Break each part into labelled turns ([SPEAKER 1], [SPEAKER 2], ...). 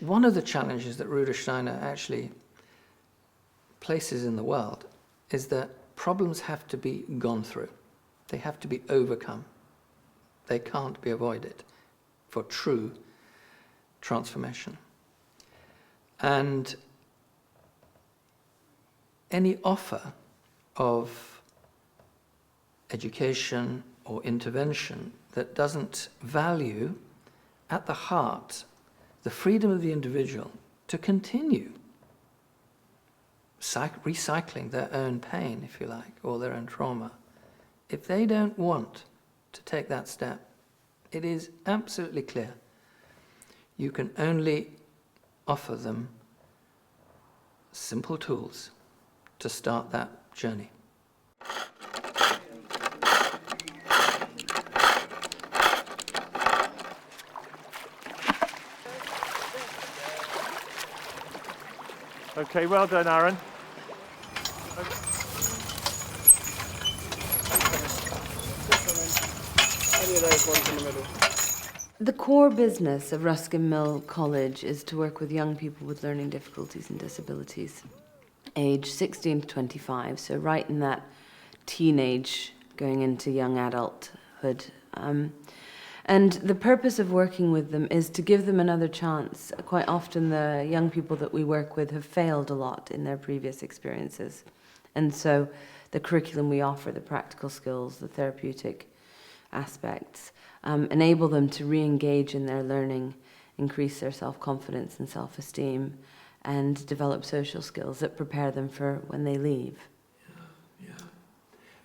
[SPEAKER 1] One of the challenges that Rudolf Steiner actually places in the world is that problems have to be gone through. They have to be overcome. They can't be avoided for true transformation. And any offer of education or intervention that doesn't value at the heart the freedom of the individual to continue recycling their own pain, if you like, or their own trauma, if they don't want to take that step, it is absolutely clear you can only offer them simple tools to start that journey.
[SPEAKER 2] Okay, well done, Aaron.
[SPEAKER 3] The core business of Ruskin Mill College is to work with young people with learning difficulties and disabilities, age 16 to 25, so right in that teenage going into young adulthood. And the purpose of working with them is to give them another chance. Quite often the young people that we work with have failed a lot in their previous experiences. And so the curriculum we offer, the practical skills, the therapeutic aspects, enable them to re-engage in their learning, increase their self-confidence and self-esteem, and develop social skills that prepare them for when they leave.
[SPEAKER 4] Yeah.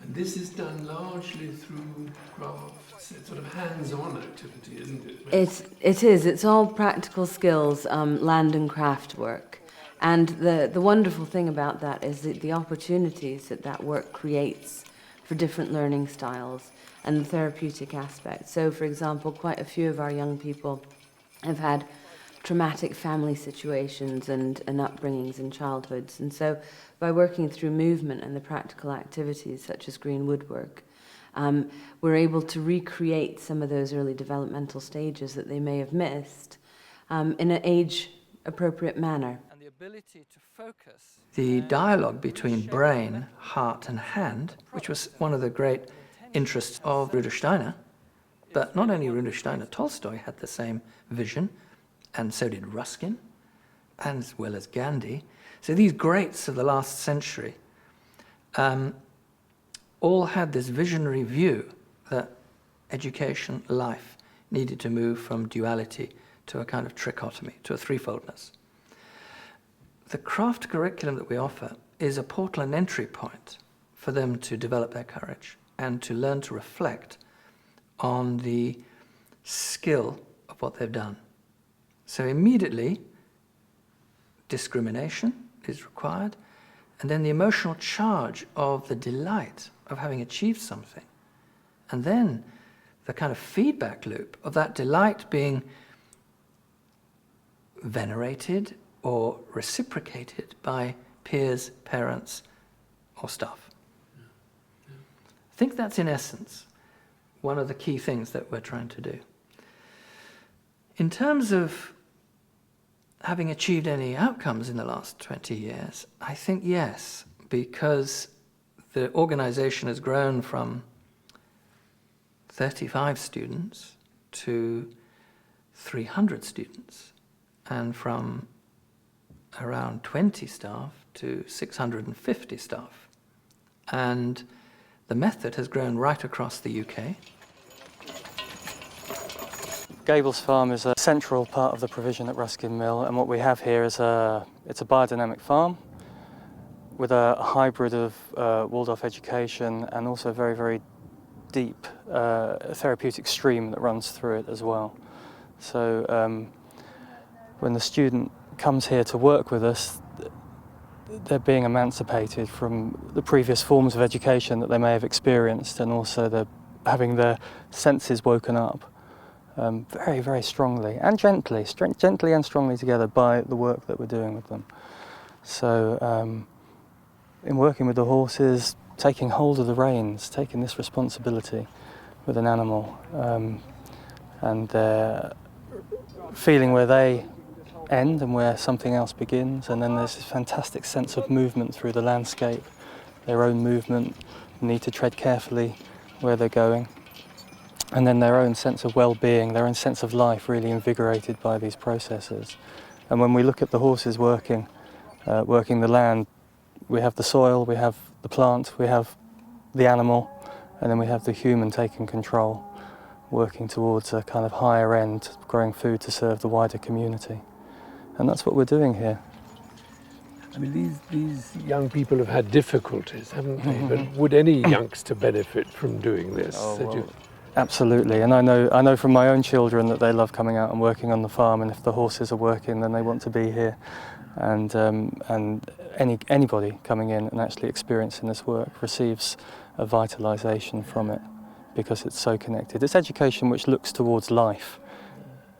[SPEAKER 4] And this is done largely through crafts, it's sort of hands-on activity, isn't it?
[SPEAKER 3] It is. It's all practical skills, land and craft work. And the wonderful thing about that is the opportunities that work creates for different learning styles and the therapeutic aspect. So, for example, quite a few of our young people have had traumatic family situations and upbringings in childhoods. And so by working through movement and the practical activities such as green woodwork, we're able to recreate some of those early developmental stages that they may have missed in an age-appropriate manner.
[SPEAKER 1] And the ability to focus the dialogue between brain, heart and hand, which was one of the great interests of Rudolf Steiner, but not only Rudolf Steiner, Tolstoy had the same vision, and so did Ruskin, as well as Gandhi. So these greats of the last century all had this visionary view that education, life, needed to move from duality to a kind of trichotomy, to a threefoldness. The craft curriculum that we offer is a portal and entry point for them to develop their courage and to learn to reflect on the skill of what they've done. So immediately, discrimination is required, and then the emotional charge of the delight of having achieved something. And then the kind of feedback loop of that delight being venerated or reciprocated by peers, parents, or staff. I think that's in essence one of the key things that we're trying to do. In terms of having achieved any outcomes in the last 20 years, I think yes, because the organization has grown from 35 students to 300 students, and from around 20 staff to 650 staff. And the method has grown right across the UK.
[SPEAKER 5] Gables Farm is a central part of the provision at Ruskin Mill, and what we have here is it's a biodynamic farm with a hybrid of Waldorf education and also a very, very deep therapeutic stream that runs through it as well. So when the student comes here to work with us, they're being emancipated from the previous forms of education that they may have experienced, and also they're having their senses woken up very, very strongly and gently and strongly together by the work that we're doing with them. So in working with the horses, taking hold of the reins, taking this responsibility with an animal, and feeling where they end and where something else begins, and then there's this fantastic sense of movement through the landscape, their own movement, need to tread carefully where they're going, and then their own sense of well-being, their own sense of life really invigorated by these processes. And when we look at the horses working the land, we have the soil, we have the plant, we have the animal, and then we have the human taking control, working towards a kind of higher end, growing food to serve the wider community. And that's what we're doing here.
[SPEAKER 4] I mean, these young people have had difficulties, haven't they? But would any youngster benefit from doing this?
[SPEAKER 5] Absolutely, and I know from my own children that they love coming out and working on the farm, and if the horses are working, then they want to be here. And anybody coming in and actually experiencing this work receives a vitalisation from it, because it's so connected. It's education which looks towards life.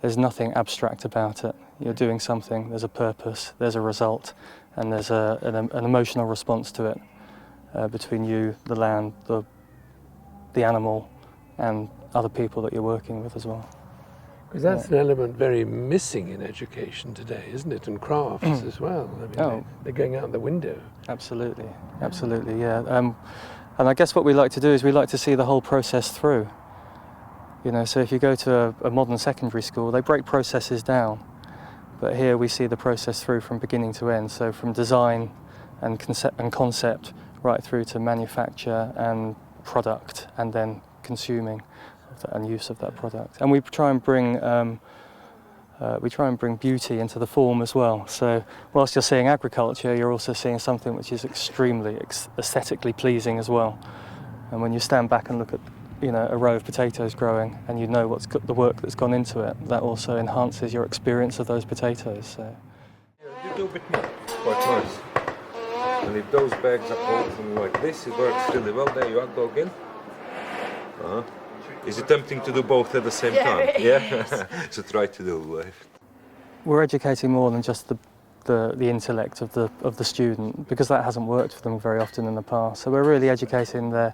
[SPEAKER 5] There's nothing abstract about it. You're doing something, there's a purpose, there's a result, and there's an emotional response to it between you, the land, the animal, and other people that you're working with as well.
[SPEAKER 4] Because that's an element very missing in education today, isn't it? And crafts as well. I mean, they're going out the window.
[SPEAKER 5] Absolutely, absolutely, yeah. And I guess what we like to do is we like to see the whole process through. You know, so if you go to a modern secondary school, they break processes down. But here we see the process through from beginning to end. So from design and concept right through to manufacture and product, and then consuming and use of that product. And we try and bring beauty into the form as well. So whilst you're seeing agriculture, you're also seeing something which is extremely aesthetically pleasing as well. And when you stand back and look at, you know, a row of potatoes growing, and you know what's the work that's gone into it, that also enhances your experience of those potatoes. So.
[SPEAKER 6] A little bit more, quite nice. And if those bags are open like this, it works really well. There you are, go again. Is it tempting to do both at the same time? Yeah. So try to do.
[SPEAKER 5] We're educating more than just the intellect of the student, because that hasn't worked for them very often in the past. So we're really educating the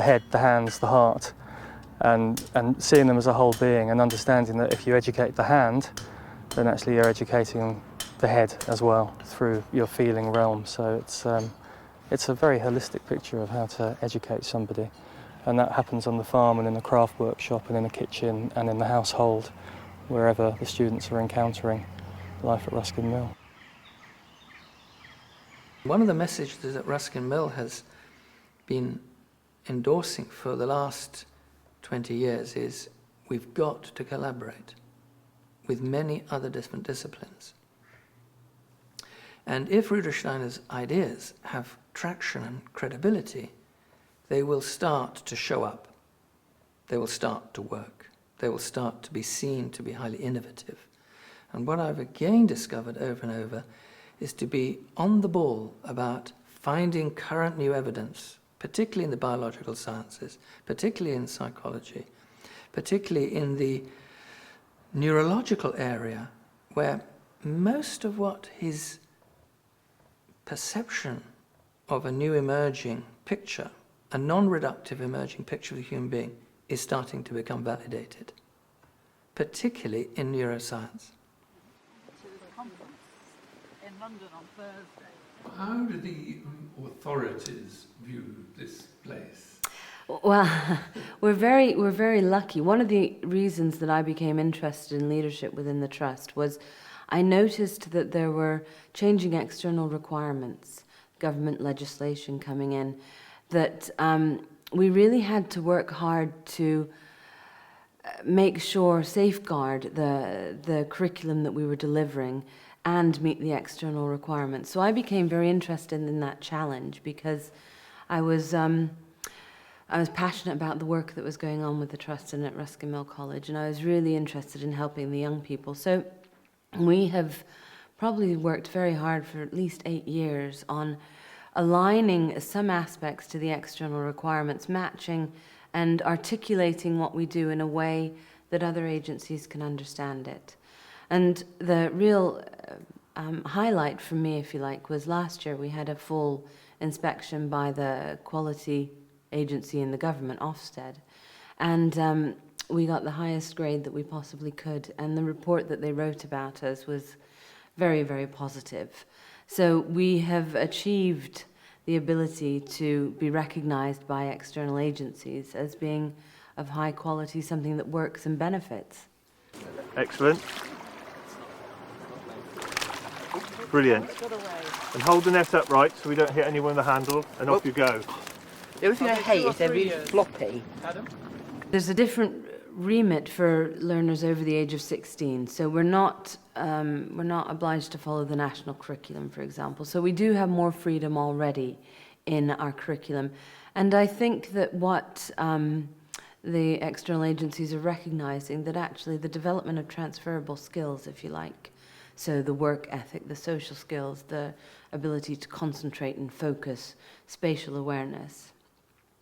[SPEAKER 5] head, the hands, the heart, and seeing them as a whole being, and understanding that if you educate the hand, then actually you're educating the head as well through your feeling realm. So it's a very holistic picture of how to educate somebody. And that happens on the farm and in the craft workshop and in the kitchen and in the household, wherever the students are encountering life at Ruskin Mill.
[SPEAKER 1] One of the messages that Ruskin Mill has been endorsing for the last 20 years is we've got to collaborate with many other different disciplines. And if Rudolf Steiner's ideas have traction and credibility, they will start to show up. They will start to work. They will start to be seen to be highly innovative. And what I've again discovered over and over is to be on the ball about finding current new evidence, particularly in the biological sciences, particularly in psychology, particularly in the neurological area, where most of what his perception of a new emerging picture, a non-reductive emerging picture of the human being, is starting to become validated, particularly in neuroscience.
[SPEAKER 7] To the conference in London on Thursday.
[SPEAKER 4] How do the authorities view this place?
[SPEAKER 3] Well, we're very lucky. One of the reasons that I became interested in leadership within the Trust was I noticed that there were changing external requirements, government legislation coming in, that we really had to work hard to make sure, safeguard the curriculum that we were delivering and meet the external requirements. So I became very interested in that challenge because I was passionate about the work that was going on with the Trust and at Ruskin Mill College, and I was really interested in helping the young people. So we have probably worked very hard for at least 8 years on aligning some aspects to the external requirements, matching and articulating what we do in a way that other agencies can understand it. And the real highlight for me, if you like, was last year we had a full inspection by the quality agency in the government, Ofsted, and we got the highest grade that we possibly could, and the report that they wrote about us was very, very positive. So we have achieved the ability to be recognized by external agencies as being of high quality, something that works and benefits.
[SPEAKER 2] Excellent. Brilliant. And hold the net upright so we don't hit anyone with the handle, and off you go.
[SPEAKER 8] The only thing I hate is they're really floppy.
[SPEAKER 3] There's a different remit for learners over the age of 16. So we're not obliged to follow the national curriculum, for example. So we do have more freedom already in our curriculum. And I think that what the external agencies are recognizing, that actually the development of transferable skills, if you like, so the work ethic, the social skills, the ability to concentrate and focus, spatial awareness,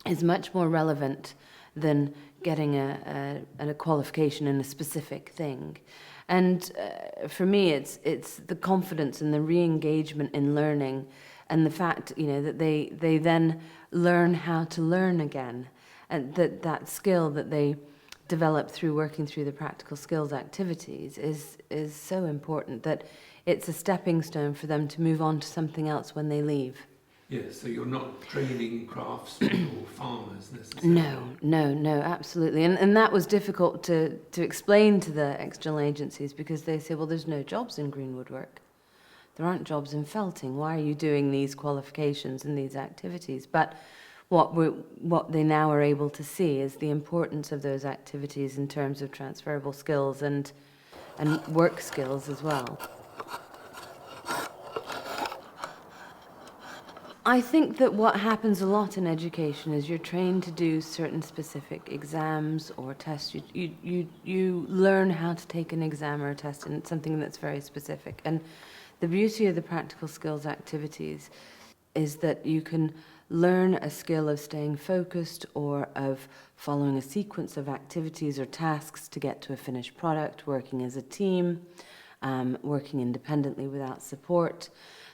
[SPEAKER 3] is much more relevant than getting a qualification in a specific thing. And for me, it's the confidence and the re-engagement in learning, and the fact, you know, that they then learn how to learn again, and that skill that they develop through working through the practical skills activities is so important, that it's a stepping stone for them to move on to something else when they leave.
[SPEAKER 4] Yes, so you're not training craftsmen or farmers necessarily.
[SPEAKER 3] No, absolutely. And that was difficult to explain to the external agencies, because they say, well, there's no jobs in green woodwork. There aren't jobs in felting. Why are you doing these qualifications and these activities? But what they now are able to see is the importance of those activities in terms of transferable skills and work skills as well. I think that what happens a lot in education is you're trained to do certain specific exams or tests. You learn how to take an exam or a test, and it's something that's very specific. And the beauty of the practical skills activities is that you can learn a skill of staying focused, or of following a sequence of activities or tasks to get to a finished product, working as a team, working independently without support,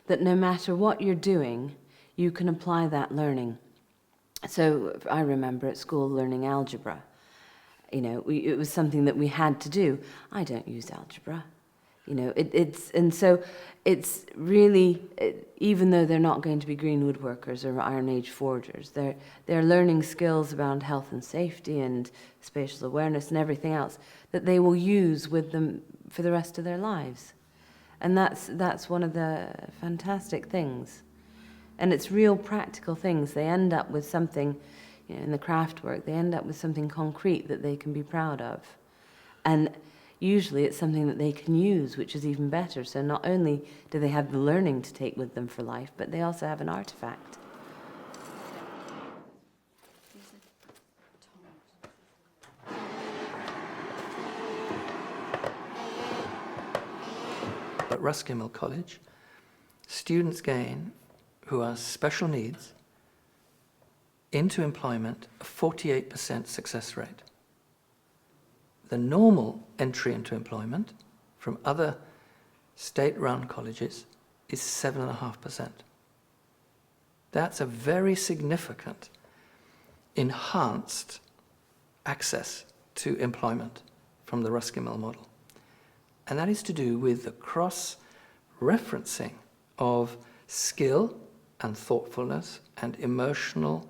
[SPEAKER 3] that no matter what you're doing, you can apply that learning. So I remember at school learning algebra. You know, it was something that we had to do. I don't use algebra. You know, it's really, even though they're not going to be green woodworkers or Iron Age forgers, they're learning skills around health and safety and spatial awareness and everything else that they will use with them for the rest of their lives. And that's one of the fantastic things. And it's real practical things. They end up with something, you know, in the craft work, they end up with something concrete that they can be proud of. And usually it's something that they can use, which is even better. So not only do they have the learning to take with them for life, but they also have an artifact.
[SPEAKER 1] At Ruskin Mill College, students gain, who are special needs, into employment, a 48% success rate. The normal entry into employment from other state-run colleges is 7.5%. That's a very significant enhanced access to employment from the Ruskin Mill model. And that is to do with the cross-referencing of skill and thoughtfulness and emotional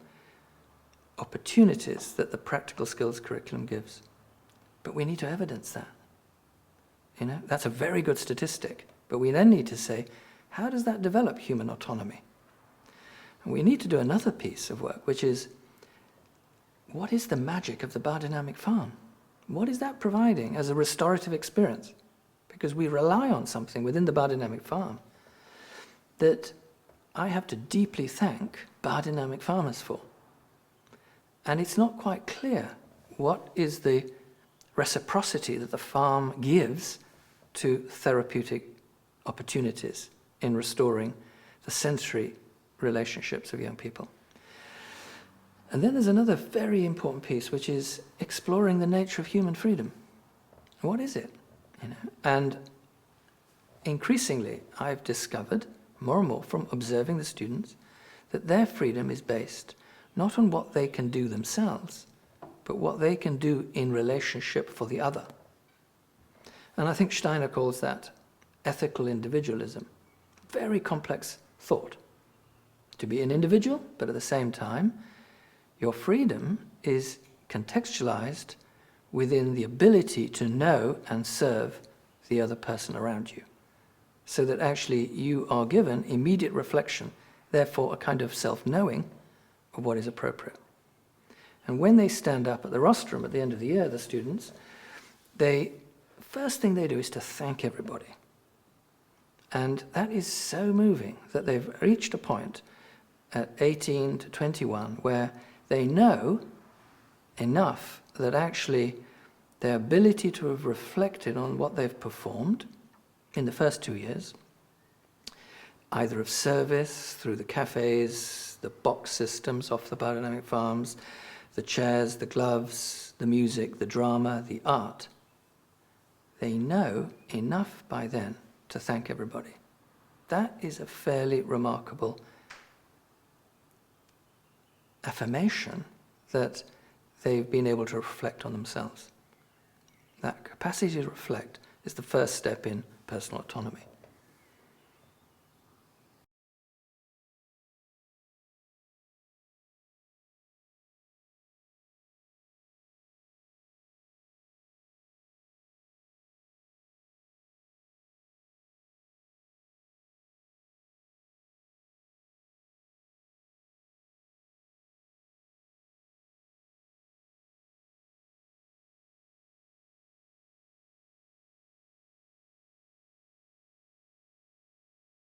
[SPEAKER 1] opportunities that the practical skills curriculum gives. But we need to evidence that. You know, that's a very good statistic. But we then need to say, how does that develop human autonomy? And we need to do another piece of work, which is, what is the magic of the biodynamic farm? What is that providing as a restorative experience? Because we rely on something within the biodynamic farm that I have to deeply thank biodynamic farmers for. And it's not quite clear what is the reciprocity that the farm gives to therapeutic opportunities in restoring the sensory relationships of young people. And then there's another very important piece, which is exploring the nature of human freedom. What is it? You know? And increasingly, I've discovered more and more from observing the students that their freedom is based not on what they can do themselves, but what they can do in relationship for the other. And I think Steiner calls that ethical individualism. Very complex thought. To be an individual, but at the same time, your freedom is contextualized within the ability to know and serve the other person around you. So that actually you are given immediate reflection, therefore a kind of self-knowing of what is appropriate. And when they stand up at the rostrum at the end of the year, the students, first thing they do is to thank everybody. And that is so moving that they've reached a point at 18 to 21 where they know enough that actually their ability to have reflected on what they've performed in the first 2 years, either of service, through the cafes, the box systems off the biodynamic farms, the chairs, the gloves, the music, the drama, the art, they know enough by then to thank everybody. That is a fairly remarkable affirmation that they've been able to reflect on themselves. That capacity to reflect is the first step in personal autonomy.